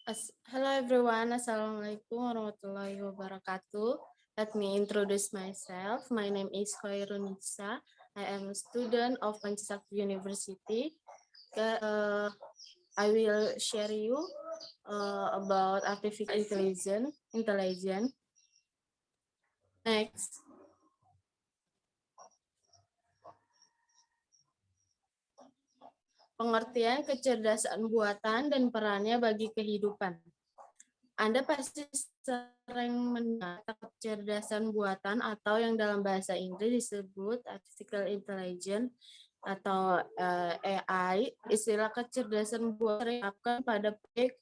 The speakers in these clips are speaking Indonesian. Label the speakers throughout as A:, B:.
A: Hello everyone, Assalamualaikum warahmatullahi wabarakatuh. Let me introduce myself. My name is Khairun Nisa. I am a student of Pancasakti University. I will share you about artificial intelligence. Next. Pengertian kecerdasan buatan dan perannya bagi kehidupan. Anda pasti sering mendengar kecerdasan buatan atau yang dalam bahasa Inggris disebut artificial intelligence atau AI. Istilah kecerdasan buatan diterapkan pada proyek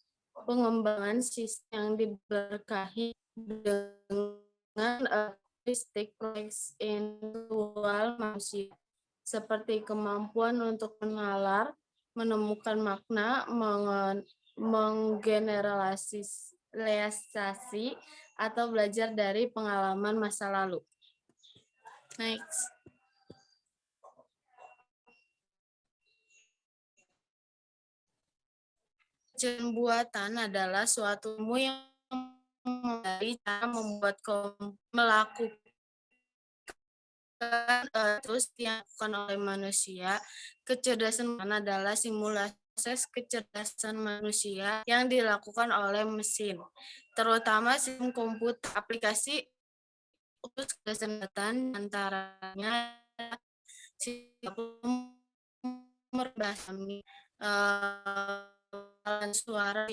A: pengembangan sistem yang diberkahi dengan karakteristik intelektual manusia, seperti kemampuan untuk menalar, menemukan makna, menggeneralisasi, atau belajar dari pengalaman masa lalu. Next. Kecerdasan buatan adalah suatu ilmu yang mengajari cara melakukan terus dilakukan oleh manusia. Kecerdasan buatan adalah simulasi proses kecerdasan manusia yang dilakukan oleh mesin, terutama sistem komputer. Aplikasi untuk kecerdasan buatan antaranya bahasa suara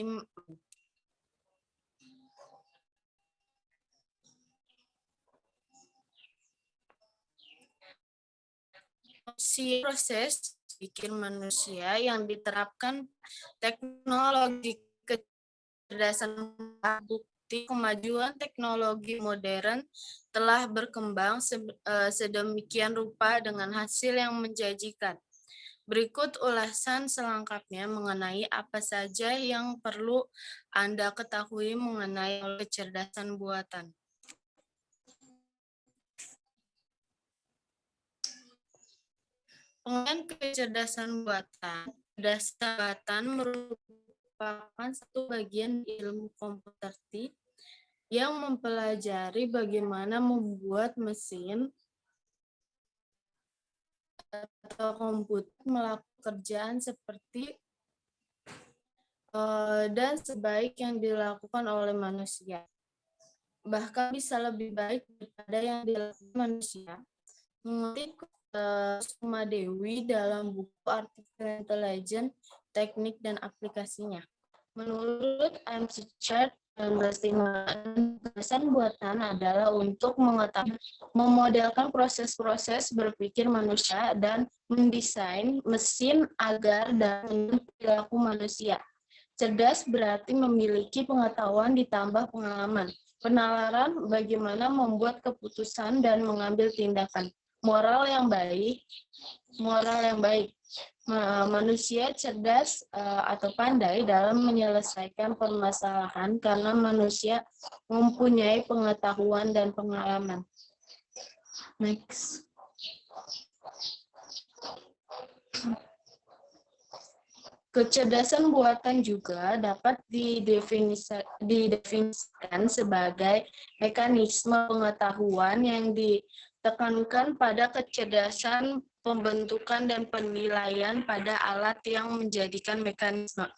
A: proses pikir manusia yang diterapkan teknologi kecerdasan bukti kemajuan teknologi modern telah berkembang sedemikian rupa dengan hasil yang menjanjikan. Berikut ulasan selengkapnya mengenai apa saja yang perlu Anda ketahui mengenai kecerdasan buatan. Pengertian kecerdasan buatan merupakan satu bagian ilmu komputer yang mempelajari bagaimana membuat mesin atau komputer melakukan pekerjaan seperti dan sebaik yang dilakukan oleh manusia. Bahkan bisa lebih baik daripada yang dilakukan manusia. Mengutip Sukma Dewi dalam buku Artificial Intelligence, Teknik dan Aplikasinya. Menurut MC Chart 1905, kecerdasan buatan adalah untuk mengetahui, memodelkan proses-proses berpikir manusia dan mendesain mesin agar dapat perilaku manusia. Cerdas berarti memiliki pengetahuan ditambah pengalaman, penalaran bagaimana membuat keputusan dan mengambil tindakan. Moral yang baik. Manusia cerdas atau pandai dalam menyelesaikan permasalahan karena manusia mempunyai pengetahuan dan pengalaman. Next. Kecerdasan buatan juga dapat didefinisikan sebagai mekanisme pengetahuan yang ditekankan pada kecerdasan pembentukan dan penilaian pada alat yang menjadikan mekanisme,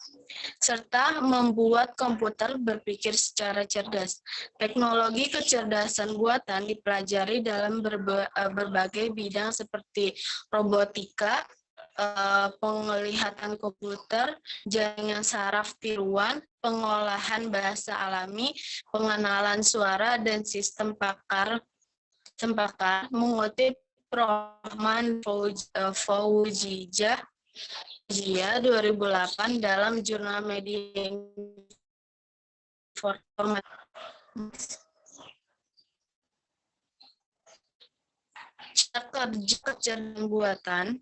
A: serta membuat komputer berpikir secara cerdas. Teknologi kecerdasan buatan dipelajari dalam berbagai bidang seperti robotika, penglihatan komputer, jaringan saraf tiruan, pengolahan bahasa alami, pengenalan suara, dan sistem pakar. Mengutip Rohman Faujijah 2008 dalam jurnal media informasi. Cara kerja kecerdasan buatan.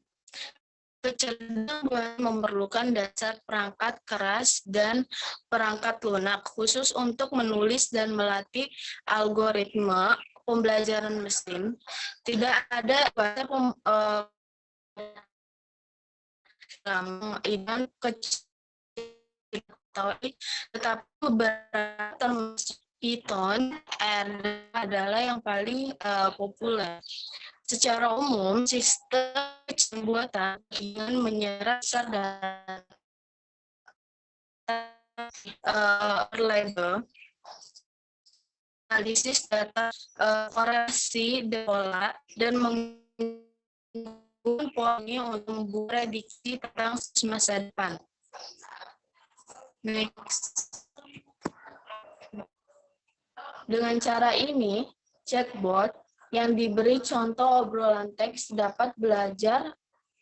A: Kecerdasan buatan memerlukan dasar perangkat keras dan perangkat lunak khusus untuk menulis dan melatih algoritma pembelajaran mesin. Tidak ada bahasa dan kecerdasan tetapi beberapa termasuk Python, R adalah yang paling populer. Secara umum, sistem pembuatan dengan menyerap besar data label, analisis data, korelasi pola, dan menggunakan polanya untuk membuat prediksi tentang masa depan. Next. Dengan cara ini, chatbot yang diberi contoh obrolan teks dapat belajar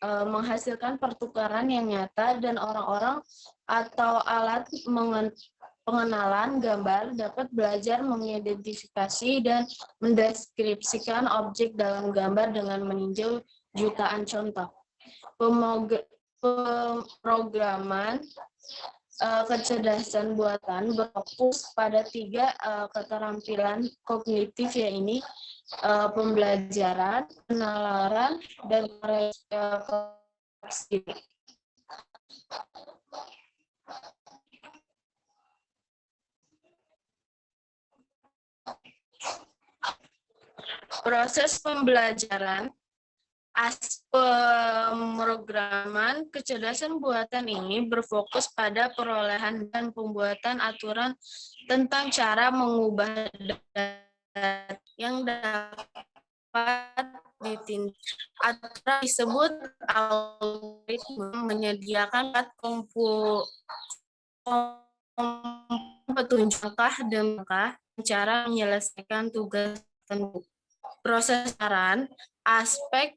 A: menghasilkan pertukaran yang nyata, dan orang-orang atau alat pengenalan gambar dapat belajar mengidentifikasi dan mendeskripsikan objek dalam gambar dengan meninjau jutaan contoh. Pemrograman kecerdasan buatan berfokus pada 3 keterampilan kognitif, yaitu pembelajaran, penalaran, dan koreksi. Proses pembelajaran pemrograman kecerdasan buatan ini berfokus pada perolehan dan pembuatan aturan tentang cara mengubah data yang dapat ditindak. Aturan disebut algoritma menyediakan petunjuk langkah demi langkah cara menyelesaikan tugas tertentu. Proses saran, aspek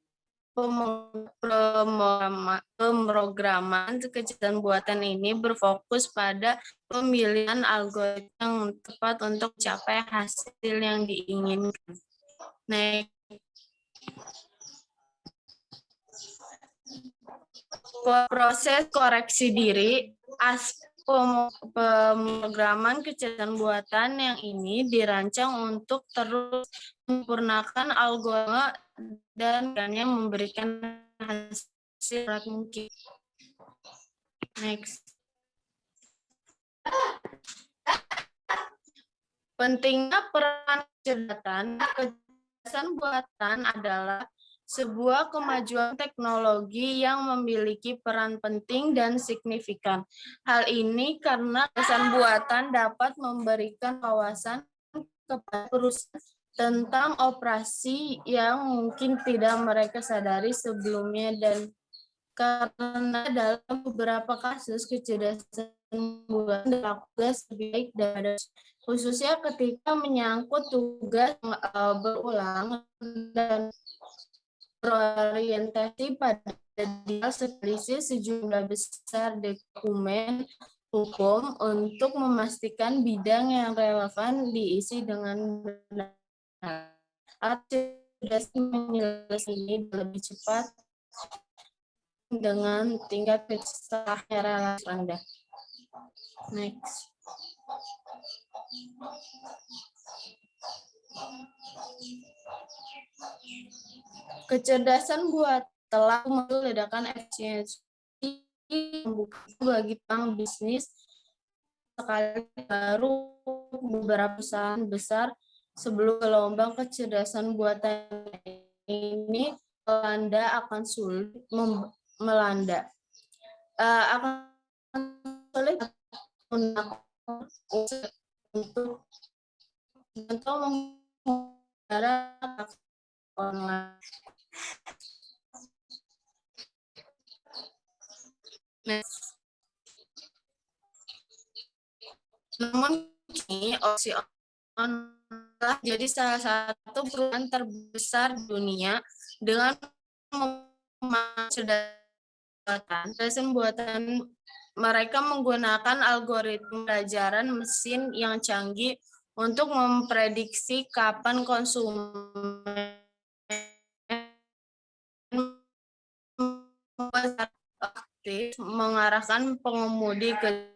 A: pemrograman kecerdasan buatan ini berfokus pada pemilihan algoritma yang tepat untuk mencapai hasil yang diinginkan. Next. Proses koreksi diri, pemrograman kecerdasan buatan yang ini dirancang untuk terus menyempurnakan algoritma dan memberikan hasil berat mungkin. Next. Pentingnya peran kecerdasan buatan adalah sebuah kemajuan teknologi yang memiliki peran penting dan signifikan. Hal ini karena kecerdasan buatan dapat memberikan wawasan kepada perusahaan tentang operasi yang mungkin tidak mereka sadari sebelumnya, dan karena dalam beberapa kasus kecerdasan buatan dilakukan lebih baik daripada, khususnya ketika menyangkut tugas berulang dan berorientasi pada detail seperti sejumlah besar dokumen hukum untuk memastikan bidang yang relevan diisi dengan benar. Kecerdasan menyelesaikan ini lebih cepat dengan tingkat kesalahan relatif rendah. Next. Kecerdasan buat telah meledakan efisiensi membuka bagi bank bisnis sekali baru beberapa perusahaan besar. Sebelum gelombang kecerdasan buatan ini melanda akan sulit melanda. Akan sulit untuk mengendara online. Next. Namun kini opsi online telah jadi salah satu perusahaan terbesar di dunia dengan kecerdasan buatan. Mereka menggunakan algoritma pelajaran mesin yang canggih untuk memprediksi kapan konsumen aktif, mengarahkan pengemudi ke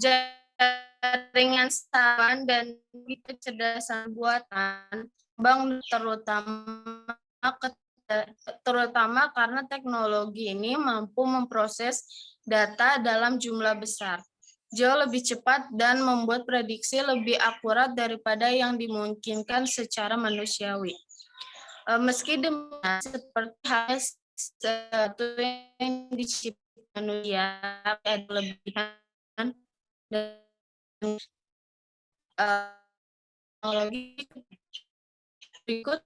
A: jaringan saraf dan kecerdasan buatan berkembang terutama karena teknologi ini mampu memproses data dalam jumlah besar, jauh lebih cepat dan membuat prediksi lebih akurat daripada yang dimungkinkan secara manusiawi. Meski demikian, seperti halnya sesuatu yang diciptakan manusia, ada kelebihan dan teknologi berikut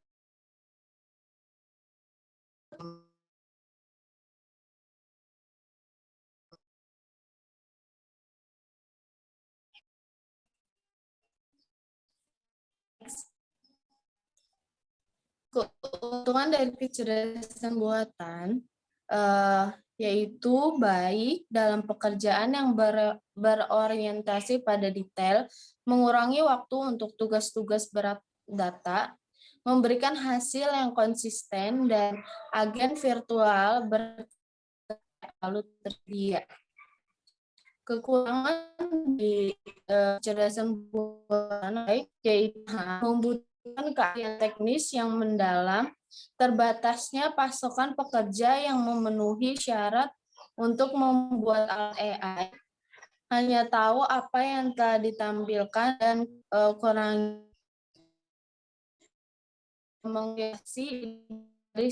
A: keuntungan dari kecerdasan buatan yaitu baik dalam pekerjaan yang berorientasi pada detail, mengurangi waktu untuk tugas-tugas berat data, memberikan hasil yang konsisten, dan agen virtual selalu tersedia. Kekurangan di kecerdasan buatan yaitu membutuhkan keahlian teknis yang mendalam, terbatasnya pasokan pekerja yang memenuhi syarat untuk membuat alat AI, hanya tahu apa yang telah ditampilkan dan kurang menghiasi dari